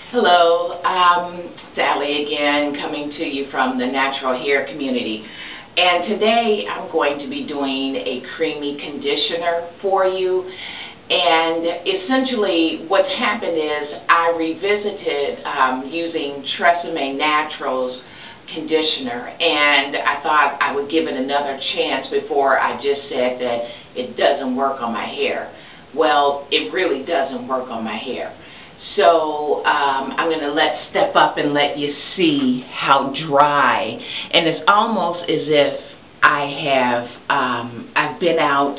Hello, Sally again, coming to you from the natural hair community. And today I'm going to be doing a creamy conditioner for you. And essentially what's happened is I revisited using Tresemme Naturals Conditioner, and I thought I would give it another chance before I just said that it doesn't work on my hair. Well, it really doesn't work on my hair. So I'm going to step up and let you see how dry, and it's almost as if I've been out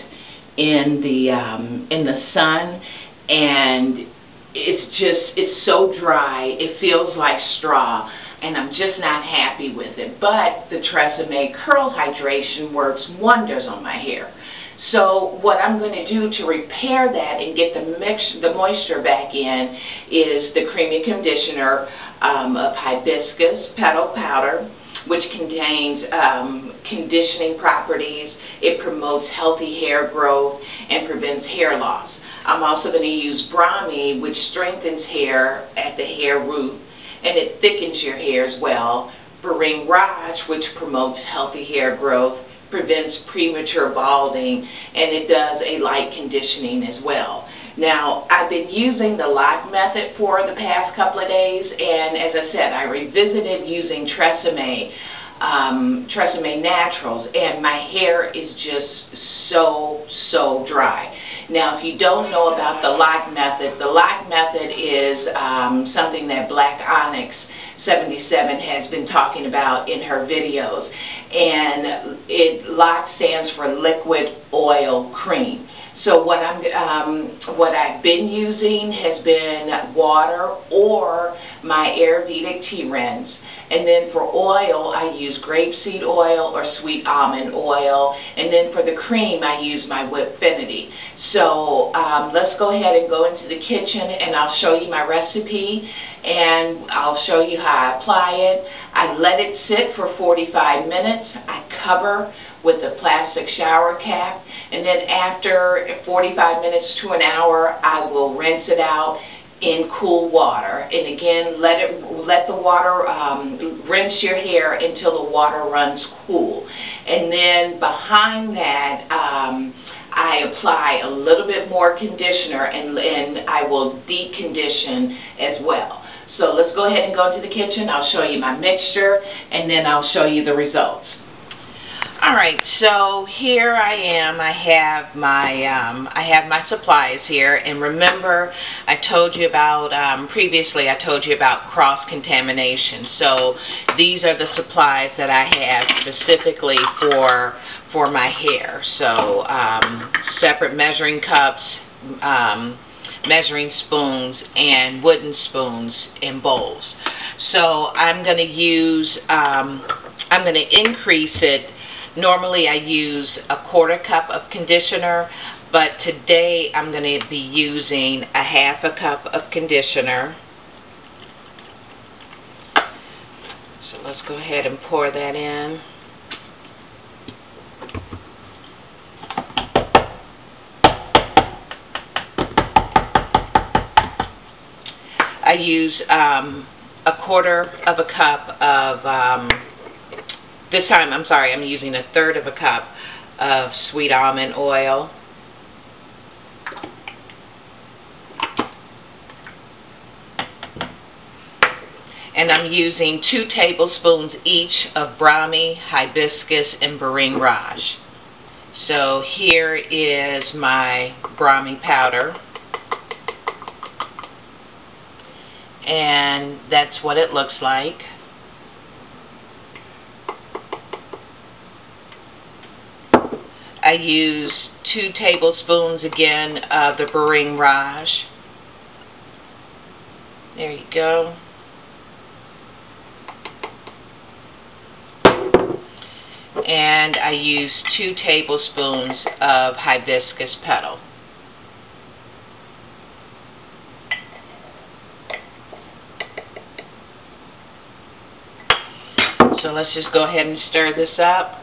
in the sun, and it's so dry it feels like straw, and I'm just not happy with it. But the Tresemme Curl Hydration works wonders on my hair. So what I'm going to do to repair that and get the moisture back in is the creamy conditioner of hibiscus petal powder, which contains conditioning properties. It promotes healthy hair growth and prevents hair loss. I'm also going to use Brahmi, which strengthens hair at the hair root, and it thickens your hair as well. Bering Raj, which promotes healthy hair growth, prevents premature balding, and it does a light conditioning as well. Now, I've been using the lock method for the past couple of days, and as I said, I revisited using Tresemme Naturals, and my hair is just so dry. Now, if you don't know about the lock method is something that Black Onyx 77 has been talking about in her videos, and LOC stands for liquid oil cream. So what I've been using has been water or my Ayurvedic tea rinse, and then for oil I use grapeseed oil or sweet almond oil, and then for the cream I use my Whipfinity. So let's go ahead and go into the kitchen, and I'll show you my recipe, and I'll show you how I apply it. I let it sit for 45 minutes. I cover with a plastic shower cap, and then after 45 minutes to an hour, I will rinse it out in cool water. And again, let the water rinse your hair until the water runs cool. And then behind that, I apply a little bit more conditioner, and I will deep condition as well. So let's go ahead and go into the kitchen. I'll show you my mixture, and then I'll show you the results. All right, so here I am. I have my supplies here, and remember, I told you about previously. I told you about cross contamination. So these are the supplies that I have specifically for my hair. So separate measuring cups, measuring spoons, and wooden spoons in bowls. So I'm going to increase it. Normally I use a 1/4 cup of conditioner, but today I'm going to be using a 1/2 cup of conditioner. So let's go ahead and pour that in. I use a 1/4 of a cup of, this time, I'm sorry, I'm using a 1/3 of a cup of sweet almond oil. And I'm using 2 tablespoons each of Brahmi, hibiscus, and Bering Raj. So here is my Brahmi powder. And that's what it looks like. I use 2 tablespoons again of the Bering Raj. There you go. And I use 2 tablespoons of hibiscus petal. So let's just go ahead and stir this up.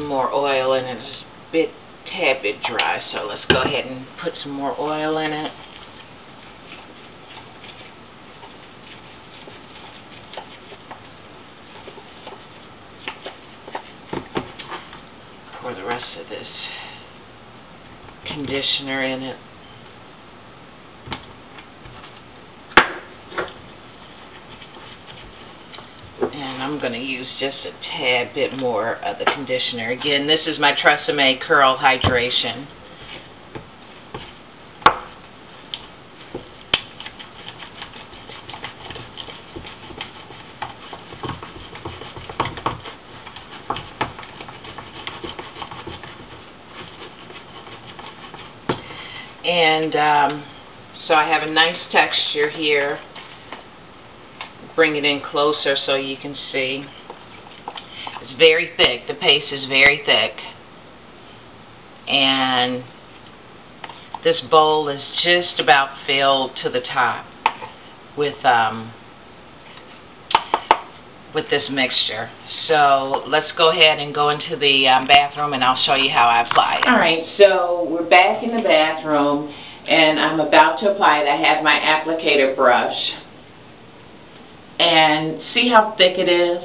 some more oil in it. It's a tad bit dry, so let's go ahead and put some more oil in it. Pour the rest of this conditioner in it. And I'm going to use just a tad bit more of the conditioner. Again, this is my Tresemme Curl Hydration. And so I have a nice texture here. Bring it in closer so you can see. It's very thick. The paste is very thick. And this bowl is just about filled to the top with this mixture. So let's go ahead and go into the bathroom, and I'll show you how I apply it. Alright, so we're back in the bathroom, and I'm about to apply it. I have my applicator brush. And see how thick it is?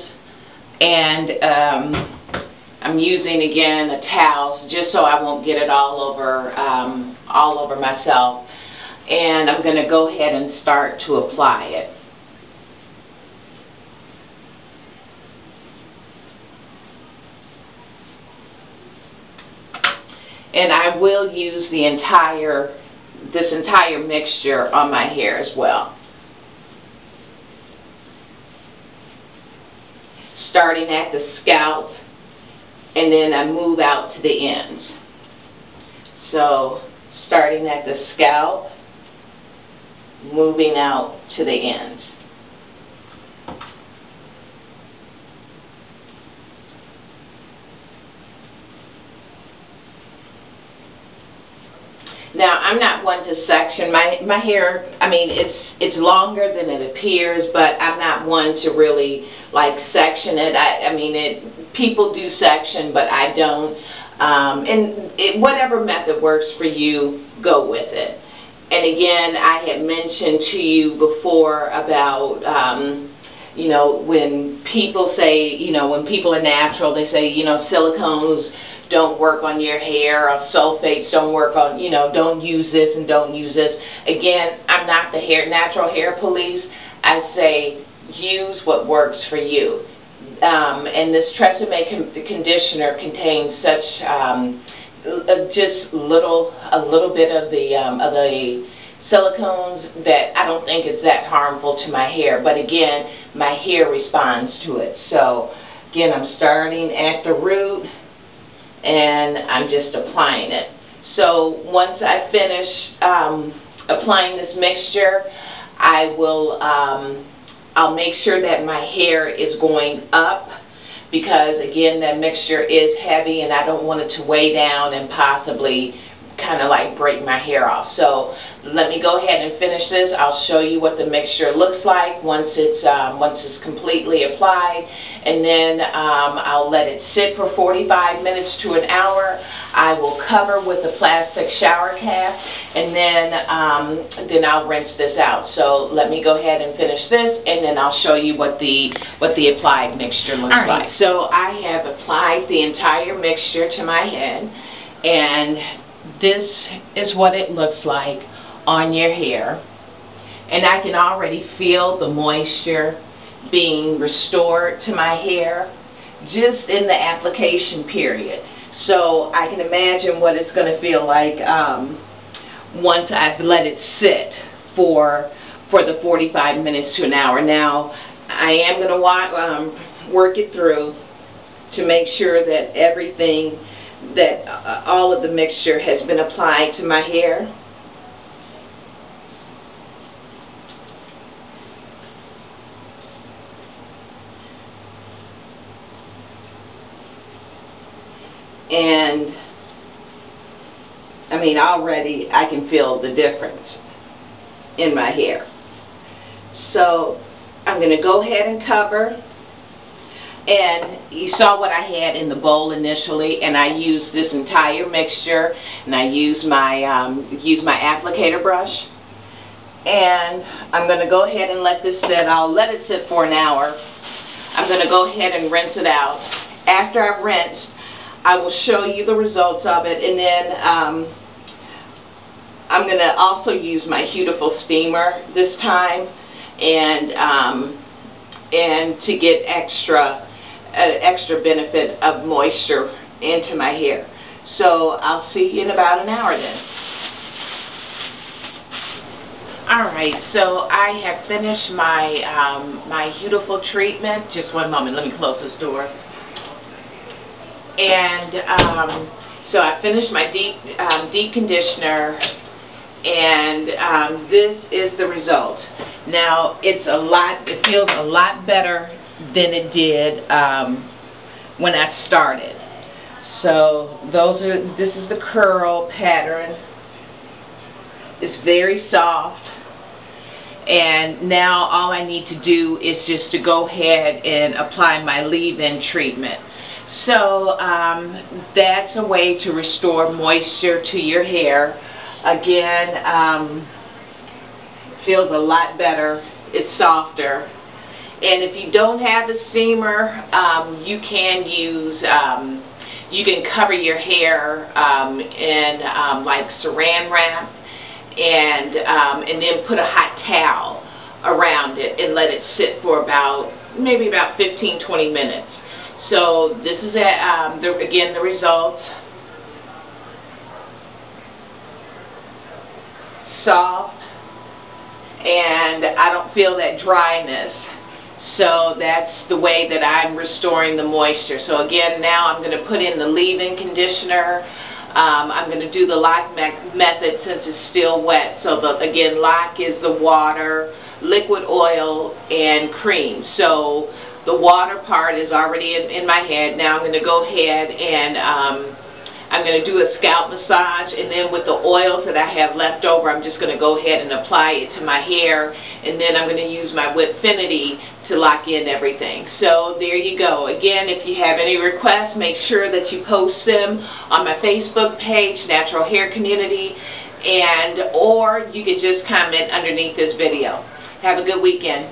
And I'm using, again, a towel just so I won't get it all over myself. And I'm going to go ahead and start to apply it. And I will use this entire mixture on my hair as well. Starting at the scalp, and then I move out to the ends. So, starting at the scalp, moving out to the ends. Now, I'm not one to section. My hair, I mean, it's longer than it appears, but I'm not one to really like section it. I mean, people do section, but I don't. Whatever method works for you, go with it. And again, I had mentioned to you before about, you know, when people say, you know, when people are natural, they say, you know, silicones don't work on your hair, or sulfates don't work on, you know, don't use this and don't use this. Again, I'm not the natural hair police. I say use what works for you. And this Tresemme conditioner contains such just a little bit of the silicones that I don't think it's that harmful to my hair. But again, my hair responds to it. So again, I'm starting at the root, and I'm just applying it. So once I finish applying this mixture, I'll make sure that my hair is going up, because again, that mixture is heavy and I don't want it to weigh down and possibly kind of like break my hair off. So let me go ahead and finish this. I'll show you what the mixture looks like once it's completely applied. And then I'll let it sit for 45 minutes to an hour. I will cover with a plastic shower cap, and then I'll rinse this out. So let me go ahead and finish this, and then I'll show you what the applied mixture looks like. So I have applied the entire mixture to my head, and this is what it looks like on your hair. And I can already feel the moisture being restored to my hair just in the application period. So I can imagine what it's going to feel like once I've let it sit for the 45 minutes to an hour. Now, I am going to work it through to make sure that everything, that all of the mixture has been applied to my hair. And I mean, already I can feel the difference in my hair. So I'm going to go ahead and cover. And you saw what I had in the bowl initially, and I used this entire mixture, and I used my applicator brush. And I'm going to go ahead and let this sit. I'll let it sit for an hour. I'm going to go ahead and rinse it out. After I've rinsed, I will show you the results of it, and then I'm going to also use my beautiful steamer this time, and to get extra benefit of moisture into my hair. So I'll see you in about an hour then. Alright, so I have finished my my beautiful treatment. Just one moment, let me close this door. And so I finished my deep conditioner, and this is the result. Now it feels a lot better than it did when I started. So this is the curl pattern. It's very soft, and now all I need to do is just to go ahead and apply my leave-in treatment. So that's a way to restore moisture to your hair. Again, feels a lot better. It's softer. And if you don't have a steamer, you can use, you can cover your hair in like saran wrap, and then put a hot towel around it and let it sit for maybe about 15-20 minutes. So this is again the results. Soft, and I don't feel that dryness. So that's the way that I'm restoring the moisture. So again, now I'm going to put in the leave-in conditioner. I'm going to do the lock method since it's still wet. So again, lock is the water, liquid oil, and cream. So the water part is already in my head. Now I'm going to go ahead and I'm going to do a scalp massage, and then with the oils that I have left over, I'm just going to go ahead and apply it to my hair, and then I'm going to use my Whipfinity to lock in everything. So there you go. Again, if you have any requests, make sure that you post them on my Facebook page, Natural Hair Community, or you can just comment underneath this video. Have a good weekend.